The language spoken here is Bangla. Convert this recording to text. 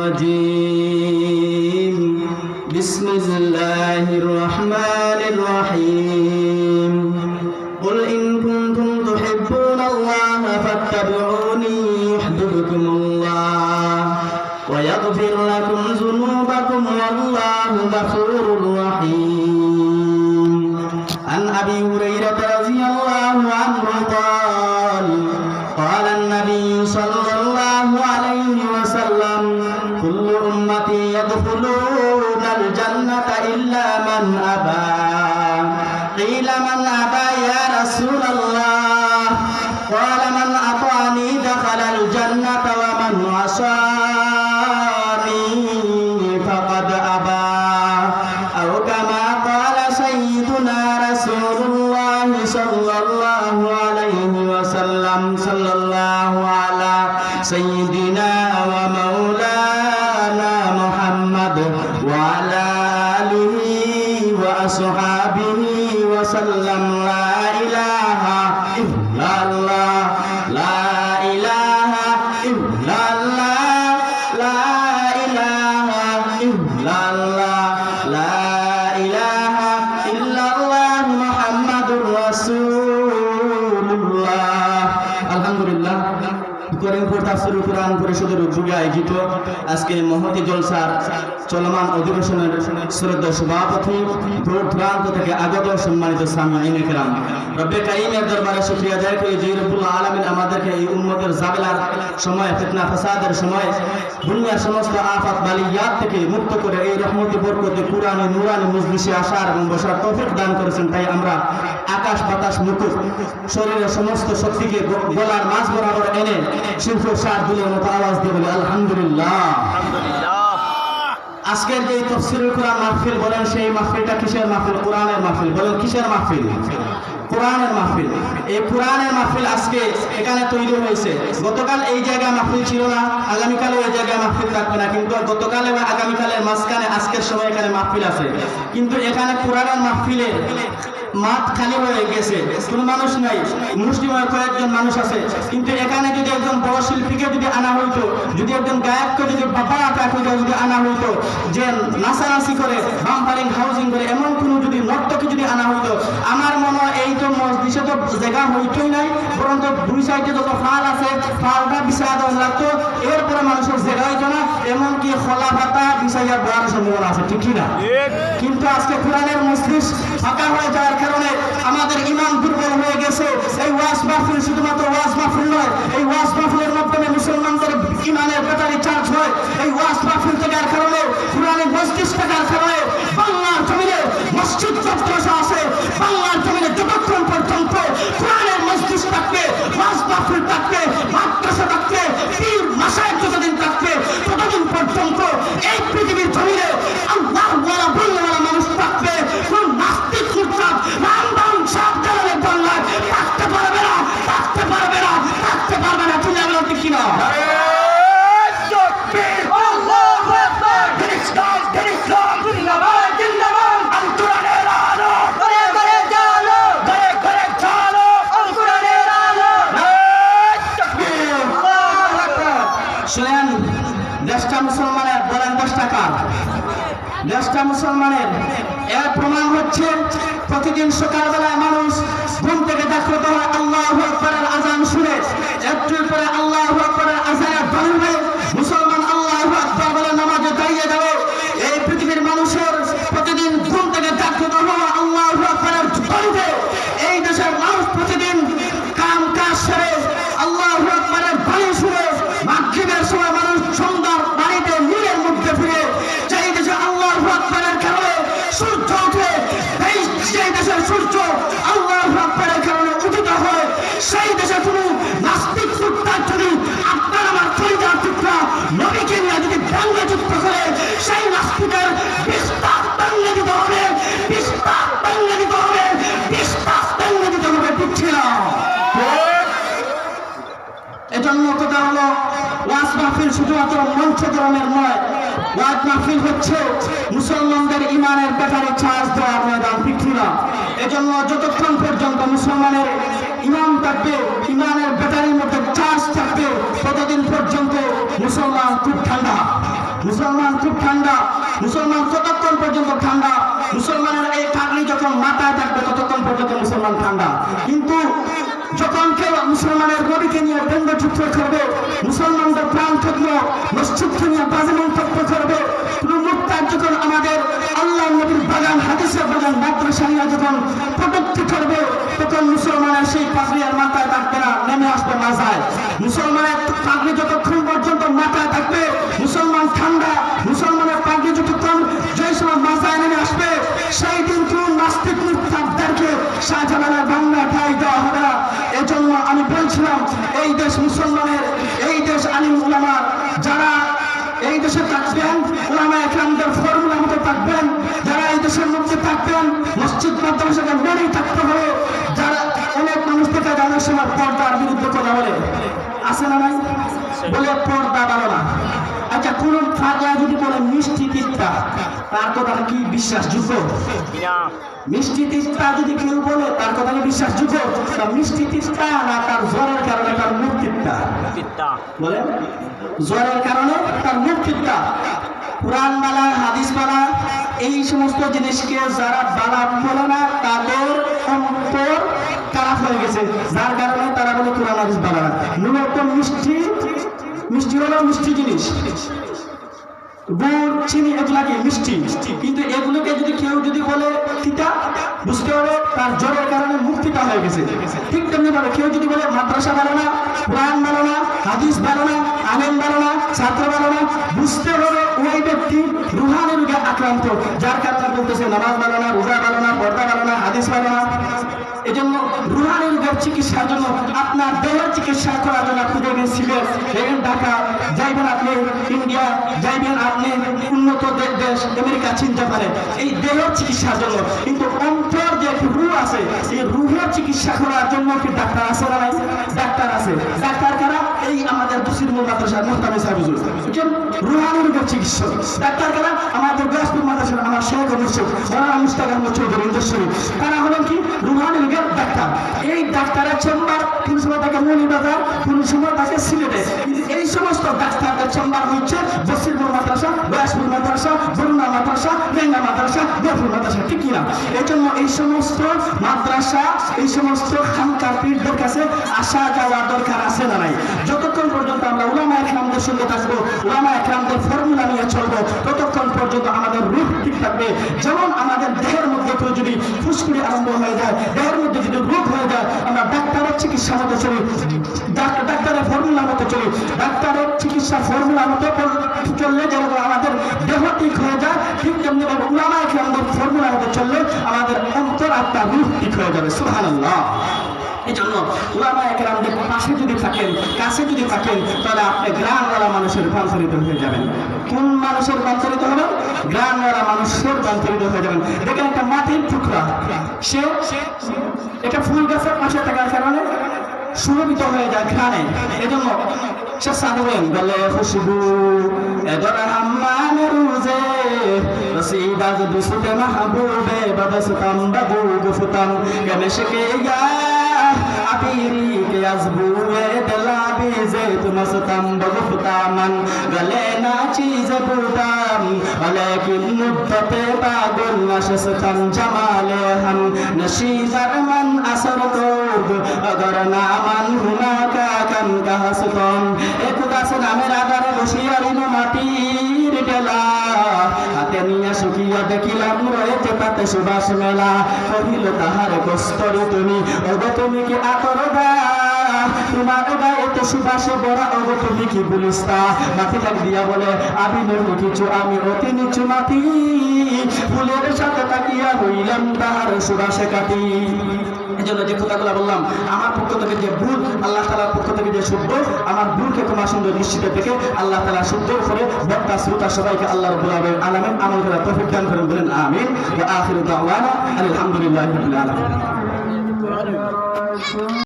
الرجيم بسم الله الرحمن الرحيم قل إن كنتم تحبون الله فاتبعوني يحببكم الله ويغفر لكم ذنوبكم والله غفور رحيم عن أبي هريرة رضي الله عنه قال قال النبي صلى الله عليه وسلم كل أمتي يدخلون الجنة إلا من أبى قيل من أبى يا رسول الله قال من أطاعني دخل الجنة ومن عصاني فقد أبى أو كما قال سيدنا رسول الله صلى الله عليه وسلم صلى الله على سيدنا ومولانا محمد وعلى آله وأصحابه وسلم لا إله إلا الله لا إله إلا الله لا إله إلا الله لا إله إلا الله محمد رسول الله الحمد لله করিমপুর তাফসীরুল কুরআন পরিষদের উদ্যোগে আয়োজিত আজকে মহতী জলসার চলমান অধিবেশনের শ্রদ্ধেয় সভাপতি দূর দূরান্ত থেকে আগত সম্মানিত সামিঈন কিরাম, রব্বে কারীমের দরবারে শুকরিয়া আদায় করি যে রব্বুল আলামিন আমাদেরকে এই উম্মতের জাবেলার সময়, ফিতনা ফাসাদের সময়, দুনিয়ার সমস্ত আফাত বালিয়াত থেকে মুক্ত করে এই রহমতি বরকতে কুরআনে নূরানি মজলিসে আসার এবং বসার তৌফিক দান করেছেন। তাই আমরা আকাশ বাতাস মুকুট শরীরের সমস্ত শক্তিকে গলার মাঝ বরাবর এনে শিল্পসার দুলের মতো আওয়াজ দিয়ে বলি আলহামদুলিল্লাহ। আজকের যে তাফসীরুল কুরআন মাহফিল বলেন, সেই মাহফিলটা কিসের মাহফিল? কোরআনের মাহফিল। বলেন কিসের মাহফিল? কোরআনের মাহফিল। এই কোরআনের মাহফিল আজকে এখানে তৈরি হয়েছে। গতকাল এই জায়গায় মাহফিল ছিল না, আগামীকালও এই জায়গায় মাহফিল থাকবে না, কিন্তু গতকাল এবং আগামীকালের মাঝখানে আজকের সময় এখানে মাহফিল আছে। কিন্তু এখানে কোরআনের মাহফিলে মাঠ খালি হয়ে গেছে, কোনো মানুষ নাই, মুসলিমের কয়েকজন মানুষ আছে। কিন্তু এখানে যদি একজন বড় শিল্পীকে যদি আনা হইতো, যদি একজন গায়ককে যদি যদি আনা হইতো, যে নাচানাচি করে বাম্পারিং হাউজিং করে এমন কোনো যদি নর্তকে যদি আনা হইতো, আমার মনে হয় এই তো মসজিদে তো জায়গা হইতোই নাই, বরং তো দুই সাইডে যত ফাল আছে ফালটা বিছায়া দেওয়া লাগতো, এরপরে মানুষের জায়গা হইতো না, এমনকি খোলা পাতা বিছাইয়া দেওয়ার সম্ভাবনা আছে, ঠিক না? কিন্তু আজকে কোরআনের মজলিস ফাঁকা হয়ে যাওয়ার কারণে আমাদের ঈমান দুর্বল হয়ে গেছে। এই ওয়াজ মাহফিল শুধুমাত্র ওয়াজ মাহফিল নয়, এই ওয়াজ মাহফিলের মাধ্যমে মুসলমানদের ঈমানের ব্যাটারি চার্জ হয়। এই ওয়াজ মাহফিল থাকার কারণে, কোরআনের মজলিস থাকার কারণে বাংলার জমিনে মসজিদ মাদ্রাসা আছে। বাংলার জমিনে যতক্ষণ পর্যন্ত কোরআনের মজলিস থাকবে, ওয়াজ মাহফিল থাকবে, মাদ্রাসা থাকবে, পীর মাশায়েখ যতদিন থাকবে, ততদিন পর্যন্ত এই পৃথিবীর জমিনে আল্লাহ ওয়ালা বলওয়ালা মানুষ থাকবে। কোন নাস্তিক মুরতাদ রামবাম সাবধানে বাংলায় থাকতে পারবে না, থাকতে পারবে না, থাকতে পারবে না। তুমি আমরা ঠিক কিনা? দেশটা মুসলমানের, বলেন দেশটা কার? দেশটা মুসলমানের। এর প্রমাণ হচ্ছে প্রতিদিন সকালবেলায় মানুষ ঘুম থেকে জাগ্রত হয় আল্লাহু আকবারের আযান শুনে, একটু পরে আল্লাহু আকবারের আযানের ধ্বনি হয়ে মুসলমান আল্লাহু আকবার বলে নামাজে দাঁড়িয়ে যাবে। এই পৃথিবীর মানুষের প্রতিদিন ঘুম থেকে জাগ্রত হওয়া আল্লাহু আকবারের ধ্বনিতে এই দেশের মানুষ প্রতিদিন কাম কাজ সেরে আল্লাহু আকবারের ধ্বনি শুনে মাগরিবের সময় মানুষ সন্ধ্যার বাড়িতে নীরের মধ্যে ফিরে। যেই দেশে আল্লাহু আকবারের কারণে সূর্য ওঠে, সেই দেশের সূর্য আল্লাহু আকবারের কারণে উদিত হয়, সেই দেশে কোনো নাস্তিক মুরতাদ যদি আপনার আমার কলিজার টুকরা নবীকে নিয়ে যদি ব্যঙ্গযুক্ত করে, সেই নাস্তিকের বিস্তার ব্যঙ্গ দিতে হবে, বিস্তার ব্যঙ্গ দিতে হবে, বিস্তার ব্যঙ্গ দিতে হবে, ঠিক ছিল? এজন্য কথা হলো ওয়াজ মাহফিল শুধুমাত্র মঞ্চ ধরনের নয়, ওয়াজ মাহফিল হচ্ছে মুসলমানদের ঈমানের ব্যাটারি চার্জ দেওয়ার ময়দান, ঠিক না? এজন্য যতক্ষণ পর্যন্ত মুসলমানের ঈমান থাকবে, ঈমানের ব্যাটারির মধ্যে চার্জ থাকবে, ততদিন পর্যন্ত মুসলমান খুব ঠান্ডা, মুসলমান খুব ঠান্ডা। মুসলমান কতক্ষণ পর্যন্ত ঠান্ডা? মুসলমানের এই পাগড়ি যখন মাথায় থাকবে ততক্ষণ পর্যন্ত মুসলমান ঠান্ডা। কিন্তু যখন কেউ মুসলমানের নবীকে নিয়ে ব্যঙ্গচিত্র করবে, মুসলমানদের প্রাণ থাকলো মসজিদকে নিয়ে বাজে মন্তব্য করবে, মুক্তার যখন আমাদের আল্লাহ নবীর বাগান, হাদিসের বাগান, মাদ্রাসা নিয়ে যখন কটূক্তি করবে, তখন মুসলমানের সেই পাগড়ি আর মাথায় থাকবে না, নেমে আসবে মাজায়। মুসলমানের পাগড়ি যতক্ষণ পর্যন্ত মাথায় থাকবে মুসলমান ঠান্ডা। মুসলমানের পাগড়ি যতক্ষণ যেই সময় মাজায় নেমে আসবে, সেই দিন কোন নাস্তিক মুক্তারদেরকে শাহজালালের বাংলা ঠাই দেওয়া হবে না। এজন্য আমি বলছিলাম, এই দেশ মুসলমানের, এই দেশ আলিম উলামা যারা এই দেশে থাকবেন, উলামা ইকরামদের ফর্মুলা মতো থাকবেন, যারা এই দেশের মধ্যে থাকবেন মসজিদ মাদ্রাসাকে মেনেই থাকতে হবে। যারা অনেক মানুষ থেকে অনেক সময় পর্দার বিরুদ্ধে কথা বলে, আছে না নাই? বলে পর্দা ভালো না। আচ্ছা, কোন ফাগলা যদি বলে মিষ্টি তিস্তা, তার কথা কি বিশ্বাসযোগ্য? মিষ্টি তিস্তা যদি কেউ বলে তার কথা কি বিশ্বাসযোগ্য? মিষ্টি তিস্তা না তার জ্বরের কারণে তার মুখ তিস্তা? বলে জ্বরের কারণে তার মুখ তিস্তা। কোরআন বালা, হাদিস বালা, এই সমস্ত জিনিসকে যারা বালা বলে না তাদের অন্তর খারাপ হয়ে গেছে, যার কারণে তারা বলে কোরআন হাদিস বালা না। মূলত মিষ্টি হলো মিষ্টি জিনিস, গুড়, চিনি, এগুলাকে মিষ্টি। কিন্তু এগুলোকে যদি কেউ যদি বলে তিতা, বুঝতে হবে তার জ্বরের কারণে মুক্তিটা হয়ে গেছে। ঠিক তেমনি ভাবে কেউ যদি বলে মাদ্রাসা ভালো না, কোরআন ভালো না, হাদিস ভালো না, আলেম ভালো না, ছাত্র ভালো না, বুঝতে হবে ওই ব্যক্তি রুহানি রোগে আক্রান্ত, যার কারণে বলতেছে নামাজ ভালো না, রোজা ভালো না, পর্দা ভালো না, হাদিস ভালো না। এজন্য রুহানি রোগের চিকিৎসার জন্য, আপনার দেহের চিকিৎসা করার জন্য আপনি দেখবেন সিলেট, দেখবেন ঢাকা, যাইবেন আপনি ইন্ডিয়া, যাইবেন আপনি উন্নত দেশ আমেরিকা, চিন্তা পারেন এই দেহের চিকিৎসার জন্য। কিন্তু অন্তর যে রুহ আছে, এই রুহের চিকিৎসা করার জন্য কি ডাক্তার আছে না নাই? ডাক্তার আছে। ডাক্তার কারা? এই আমাদের দুসিরমুল মাদ্রাসার মুহতামিম সাহেব হুজুর, রুহানি রোগের চিকিৎসক। ডাক্তার কারা? আমাদের গাছপুর মাদ্রাসার আমার শেখ মুর্শিদ মাওলানা মুস্তাক আহমদ চৌধুরী ইন্দ্রশ্বরী। তারা হলেন কি রুহানি রোগের ডাক্তার। এই ডাক্তারের চেম্বার কোন সময় থাকে মৌলভীবাজার, কোন সময় থাকে সিলেটে। এই সমস্ত ডাক্তারদের চেম্বার হচ্ছে বসিরপুর মাদ্রাসা, গাছপুর মাদ্রাসা, বরুণা মাদ্রাসা, রেঙ্গা মাদ্রাসা, দেওপুর মাদ্রাসা, ঠিক কিনা? এই জন্য এই সমস্ত মাদ্রাসা, এই সমস্ত খানকা পীরদের কাছে আসা যাওয়ার দরকার আছে না নাই? যতক্ষণ পর্যন্ত আমরা উলামা ইকরামদের সঙ্গে থাকবো, উলামা ইকরামদের ফর্মুলা নিয়ে চলবো, ততক্ষণ পর্যন্ত আমাদের রূপ ঠিক থাকবে। যেমন আমাদের দেহের মধ্যে কেউ যদি ফুসকুড়ি আরম্ভ হয়ে যায়, দেহের মধ্যে যদি রোগ হয়ে যায়, আমরা ডাক্তারের চিকিৎসা মতো চলি, ডাক্তারের ফর্মুলা মতো চলি। ডাক্তারের চিকিৎসা ফর্মুলা মতো চললে যেরকম আমাদের দেহ ঠিক হয়ে যায়, ঠিক তেমনি উলামা ইকরামদের ফর্মুলা মতো চললে আমাদের অন্তর আত্মা রূপ ঠিক হয়ে যাবে। সুবহানাল্লাহ। এই জন্য উলামা ইকরামদের পাশে যদি থাকেন, কাছে যদি থাকেন, তাহলে আপনি গ্রামওয়ালা মানুষের রূপান্তরিত হয়ে যাবেন। কোন মানুষের রূপান্তরিত হবেন? গ্রামওয়ালা মানুষের রূপান্তরিত হয়ে যাবেন। দেখেন একটা মাটির টুকরা, সে এটা ফুল গাছের পাশে থাকার কারণে সুরভিত হয়ে যায় ঘ্রাণে। এজন্য সে সাধবেন গলে খুশবু এদর হাম্মানে রুজে রসিদাজ দুসুতে মাহবুবে বাদসতাম বাবু গুফতাম কেমেশকে ইয়া আপিরি কে আজবুয়ে দলাবি যে তুমসতাম বাগুফতামান গলে না চিজ বুদাম ওয়ালাকিন মুদ্দতে পাগল নাশসতাম জামালে হাম নশীদার মান আসর কোদ अगर नामन हुना का कम कहसतम एक दास नामेर आधारे बसियारिनो माटिर बेला हाते निया सुकिया देখিলাম রয়েছে তাতে সুবাস মেলা কহিল তাহার কষ্টরে তুমি ওগো তুমি কি আতর দা তোমার গায়ে তো সুবাসে বড়া ওগো তুমি কি বুলিস্তা মাটি লাগ দিয়া বলে আমি নই কিছু আমি অতি নিচু মাটি ফুলের সাথে তাকিয়া হইলাম তাহার সুবাসে কাটি। এজন্য যে কথাগুলো বললাম, আমার পক্ষ থেকে যে ভুল, আল্লাহ তাআলার পক্ষ থেকে যে শুদ্ধ, আমার ভুলকে ক্ষমা সুন্দর নিশ্চিত থেকে আল্লাহ তাআলা শুদ্ধ করে বক্তা শ্রোতা সবাইকে আল্লাহ রাব্বুল আলামিন আমল করার তৌফিক দান করেন, বলেন আমিন। ওয়া আখিরু দাওয়ানা আলহামদুলিল্লাহি রাব্বিল আলামিন।